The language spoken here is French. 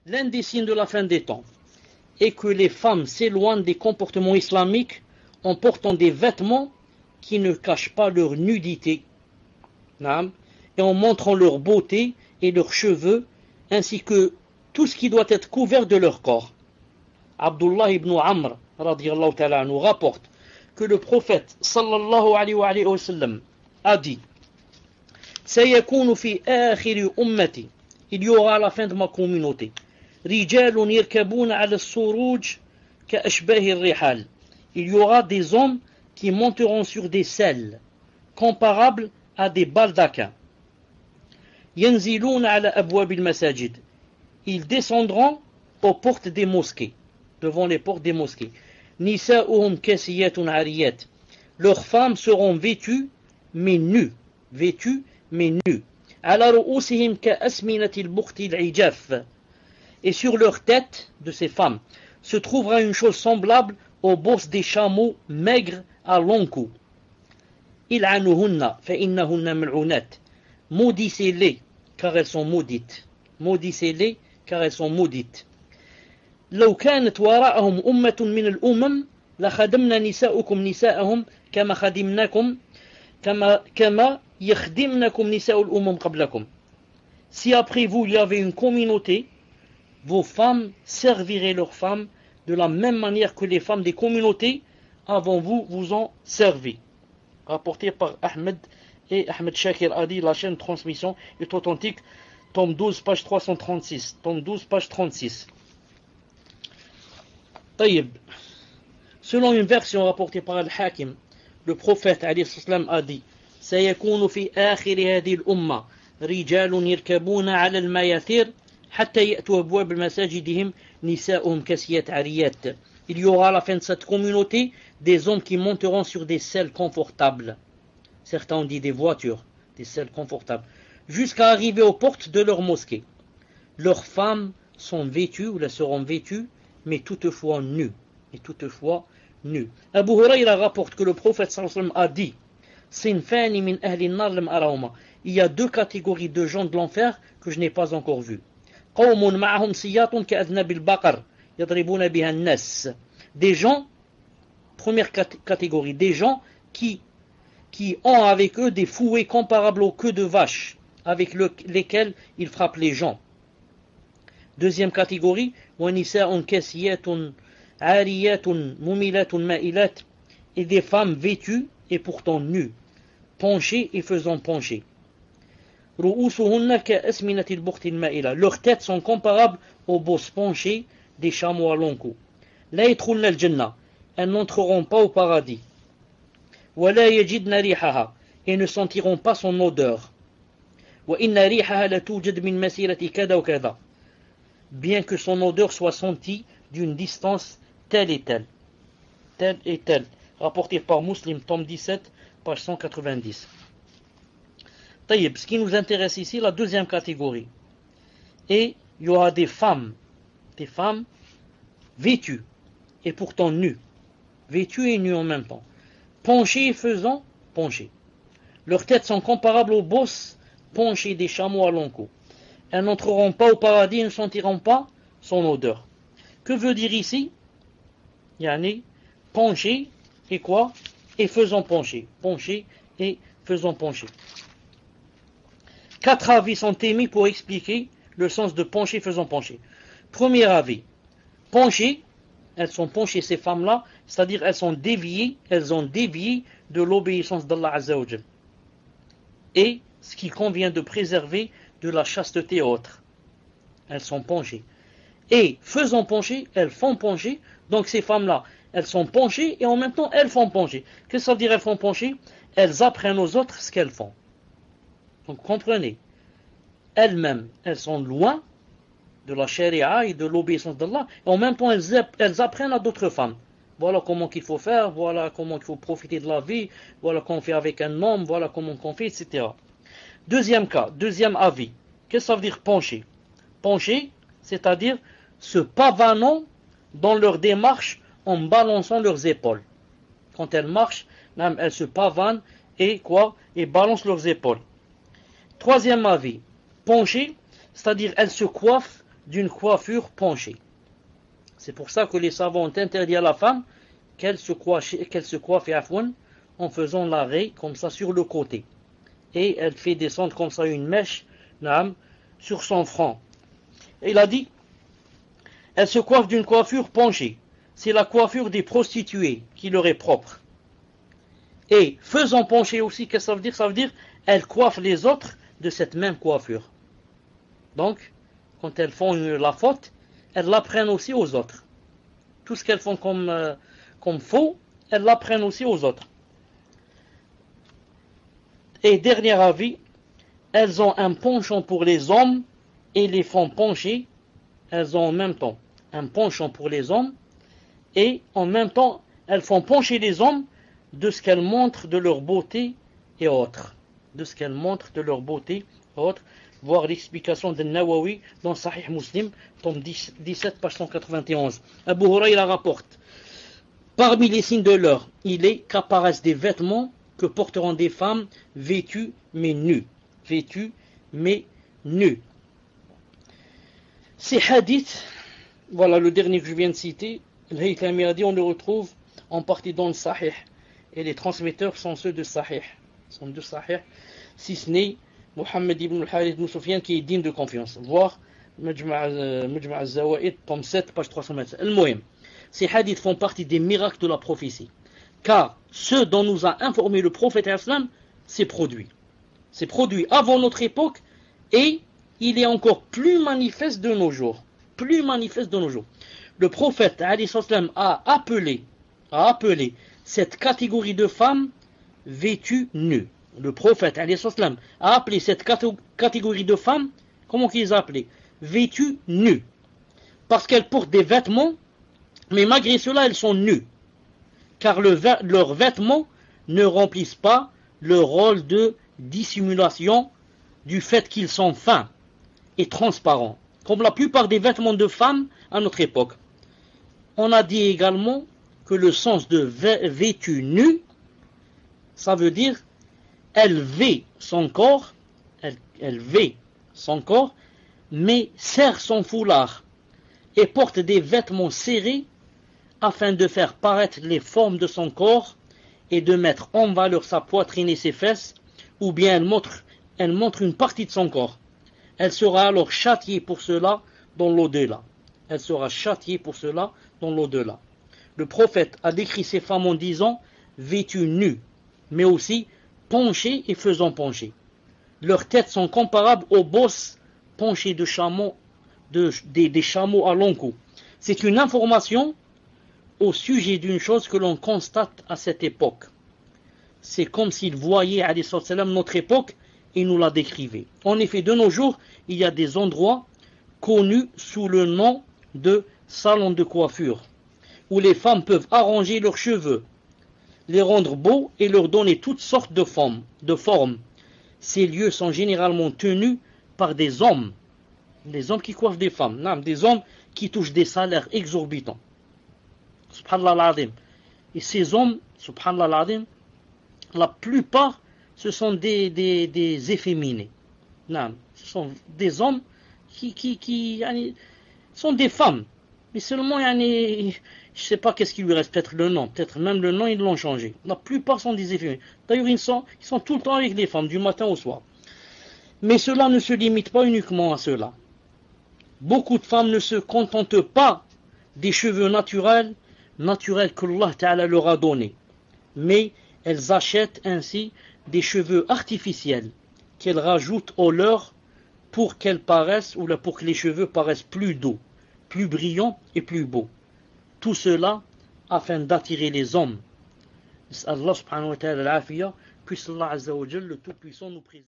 L'un des signes de la fin des temps est que les femmes s'éloignent des comportements islamiques en portant des vêtements qui ne cachent pas leur nudité, et en montrant leur beauté et leurs cheveux, ainsi que tout ce qui doit être couvert de leur corps. Abdullah ibn Amr radiyallahu ta'ala nous rapporte que le prophète sallallahu alayhi wa sallam a dit: Sayakunu fi akhiri ummati, il y aura à la fin de ma communauté, rijalun yarkabuna ala as-suruj ka ashbahi ar-rihal, il y aura des hommes qui monteront sur des selles comparables à des baldaquins. Yanziluna ala abwab al-masajid, ils descendront aux portes des mosquées, devant les portes des mosquées. Nisa'uhum kasiyatun ariyat, leurs femmes seront vêtues mais nues, vêtues mais nues. Ala ru'usihim ka asminati al-bukhti al-ijaf, et sur leur tête de ces femmes se trouvera une chose semblable aux bosses des chameaux maigres à long cou. Il'anuhunna fa innahunna mal'unat, maudissez-les car elles sont maudites. Maudissez-les car elles sont maudites. لو كانت وراءهم أمة من الأمم لخدمنا نساؤكم نساءهم كما خدمناكم كما يخدمنكم نساء الأمم قبلكم. Si après vous il y avait une communauté, vos femmes serviraient leurs femmes de la même manière que les femmes des communautés avant vous vous ont servi. Rapporté par Ahmed et Ahmed Shakir a dit: la chaîne de transmission est authentique, tome 12 page 336, tome 12 page 36. طيب. Selon une version rapportée par Al-Hakim, le prophète alayhi salam a dit: سيكون في آخر هذه الأمة رجال يركبون على المياثير حتى يأتوا أبواب مساجدهم نساؤهم كسيات عريات. Il y aura à la fin de cette communauté des hommes qui monteront sur des selles confortables. Certains ont dit des voitures, des selles confortables, jusqu'à arriver aux portes de leur mosquée. Leurs femmes sont vêtues, ou elles seront vêtues, mais toutefois nues. Et toutefois nues. Abu Hurayra rapporte que le prophète sallallahu alayhi wa sallam a dit: Sinfani min ahli an-nar lam arahuma. Il y a deux catégories de gens de l'enfer que je n'ai pas encore vues. Qawmun ma'ahum siyatun ka'adhnab al-baqar yadribuna biha an-nas. Des gens, première catégorie, des gens qui ont avec eux des fouets comparables aux queues de vache, avec lesquels ils frappent les gens. Deuxième catégorie, وَنِسَاءٌ كَسِيَاتٌ عَارِيَاتٌ مُمِلَاتٌ مَائِلَاتٌ, et des femmes vêtues et pourtant nues, penchées et faisant pencher. رُؤُوسُهُنَّ كَأَسْمِنَةِ الْبُخْتِ الْمَائِلَةِ, leurs têtes sont comparables aux bosses penchées des chameaux à long cou. لَا يَدْخُلْنَ الْجَنَّةَ, elles n'entreront pas au paradis. وَلَا يَجِدْنَ رِيحَهَا, et ne sentiront pas son odeur. وَإِنَّ رِيحَهَا لَتُوجَدْ مِنْ مَسِيرَةِ كَذَا وَكَذَا, bien que son odeur soit sentie d'une distance telle et telle. Telle et telle. Rapporté par Muslim, tome 17, page 190. Taïb, ce qui nous intéresse ici, la deuxième catégorie. Et il y aura des femmes vêtues et pourtant nues. Vêtues et nues en même temps. Penchées et faisant pencher. Leurs têtes sont comparables aux bosses penchées des chameaux à long cou. Elles n'entreront pas au paradis et ne sentiront pas son odeur. Que veut dire ici? Yani, pencher et quoi? Et faisant pencher. Pencher et faisant pencher. 4 avis sont émis pour expliquer le sens de pencher faisant pencher. Premier avis. Pencher, elles sont penchées ces femmes-là, c'est-à-dire elles ont dévié de l'obéissance d'Allah Azza wa Jal. Et ce qu'il convient de préserver de la chasteté et autres. Elles sont penchées. Et faisant pencher, elles font pencher. Donc ces femmes-là, elles sont penchées et en même temps elles font pencher. Qu'est-ce que ça veut dire elles font pencher? Elles apprennent aux autres ce qu'elles font. Donc comprenez, elles-mêmes, elles sont loin de la charia et de l'obéissance d'Allah. Et en même temps elles apprennent à d'autres femmes. Voilà comment qu'il faut faire, voilà comment il faut profiter de la vie, voilà comment on fait avec un homme, voilà comment on fait, etc. Deuxième cas, deuxième avis. Qu'est-ce que ça veut dire pencher? Pencher, c'est-à-dire se pavanant dans leur démarche en balançant leurs épaules. Quand elles marchent, elles se pavanent et quoi? Et balancent leurs épaules. Troisième avis, pencher, c'est-à-dire elles se coiffent d'une coiffure penchée. C'est pour ça que les savants ont interdit à la femme qu'elle se coiffe en faisant l'arrêt comme ça sur le côté. Et elle fait descendre comme ça une mèche sur son front. Et il a dit, elle se coiffe d'une coiffure penchée. C'est la coiffure des prostituées qui leur est propre. Et faisant pencher aussi, qu'est-ce que ça veut dire? Ça veut dire, elle coiffe les autres de cette même coiffure. Donc, quand elles font la faute, elles l'apprennent aussi aux autres. Tout ce qu'elles font comme faux, elles l'apprennent aussi aux autres. Et dernier avis, elles ont un penchant pour les hommes et les font pencher. Elles ont en même temps un penchant pour les hommes et en même temps, elles font pencher les hommes de ce qu'elles montrent de leur beauté et autres. De ce qu'elles montrent de leur beauté et autres. Voir l'explication de Nawawi dans Sahih Muslim, tome 17, page 191. Abu Hurayra rapporte, parmi les signes de l'heure, il est qu'apparaissent des vêtements que porteront des femmes vêtues mais nues. Vêtues mais nues. Ces hadiths, voilà le dernier que je viens de citer, Al-Haythami a dit, on le retrouve en partie dans le Sahih. Et les transmetteurs sont ceux de Sahih. Si ce n'est Mohammed ibn al-Harith ibn Sufyan qui est digne de confiance. Voir Mujma' al-Zawaid, tome 7, page 327. Al-Muhim. Ces hadiths font partie des miracles de la prophétie. Car ce dont nous a informé le prophète islam, c'est produit. C'est produit avant notre époque et il est encore plus manifeste de nos jours. Plus manifeste de nos jours. Le prophète a appelé cette catégorie de femmes vêtues nues. Le prophète a appelé cette catégorie de femmes, comment qu'ils appelaient? Vêtues nues. Parce qu'elles portent des vêtements, mais malgré cela, elles sont nues. Car leurs vêtements ne remplissent pas le rôle de dissimulation du fait qu'ils sont fins et transparents. Comme la plupart des vêtements de femmes à notre époque. On a dit également que le sens de vêtue nue, ça veut dire elle vêt son corps, mais serre son foulard et porte des vêtements serrés afin de faire paraître les formes de son corps et de mettre en valeur sa poitrine et ses fesses, ou bien elle montre une partie de son corps. Elle sera alors châtiée pour cela dans l'au-delà. Le prophète a décrit ces femmes en disant vêtues nues, mais aussi penchées et faisant pencher. Leurs têtes sont comparables aux bosses penchées de chameaux, des chameaux à long cou. C'est une information au sujet d'une chose que l'on constate à cette époque. C'est comme s'il voyait notre époque et nous la décrivait. En effet, de nos jours, il y a des endroits connus sous le nom de salons de coiffure, où les femmes peuvent arranger leurs cheveux, les rendre beaux et leur donner toutes sortes de formes. Ces lieux sont généralement tenus par des hommes qui coiffent des femmes, des hommes qui touchent des salaires exorbitants. Subhanallah al-Azim. Et ces hommes, subhanallah al-Azim, la plupart, ce sont des efféminés. Ce sont des hommes qui sont des femmes. Mais seulement, je ne sais pas qu'est-ce qui lui reste, peut-être le nom. Peut-être même le nom, ils l'ont changé. La plupart sont des efféminés. D'ailleurs, ils sont tout le temps avec les femmes, du matin au soir. Mais cela ne se limite pas uniquement à cela. Beaucoup de femmes ne se contentent pas des cheveux naturels que Allah Ta'ala leur a donnés. Mais elles achètent ainsi des cheveux artificiels qu'elles rajoutent aux leurs pour qu'elles paraissent, ou pour que les cheveux paraissent plus doux, plus brillants et plus beaux. Tout cela afin d'attirer les hommes. Allah subhanahu wa ta'ala al-afiya, puisse Allah azza wa jalla, le Tout-Puissant, nous préserve.